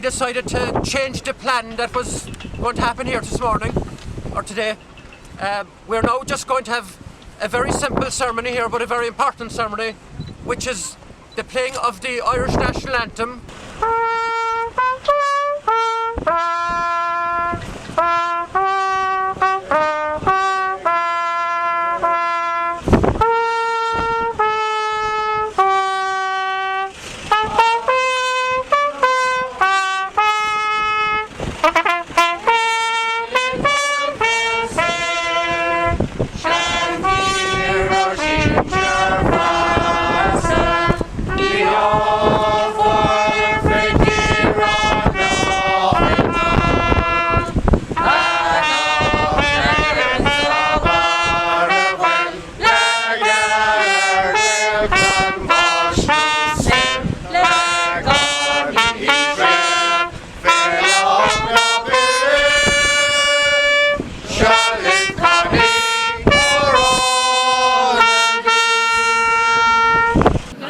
decided to change the plan that was going to happen here this morning, or today. We're now just going to have a very simple ceremony here, but a very important ceremony, which is the playing of the Irish National Anthem.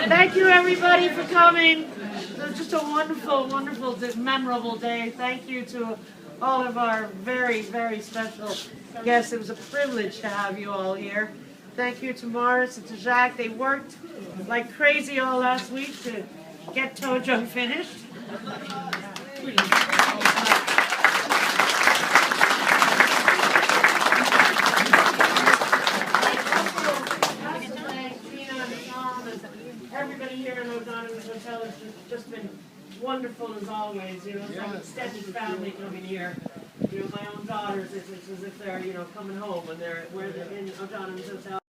Thank you everybody for coming. It was just a wonderful, wonderful, memorable day. Thank you to all of our very, very special guests. It was a privilege to have you all here. Thank you to Morris and to Jacques. They worked like crazy all last week to get Tojo finished. Everybody here in O'Donnell's Hotel has just been wonderful as always. You know, it's like an extended family coming here. You know, my own daughters, it's as if they're, you know, coming home when we're in O'Donnell's Hotel.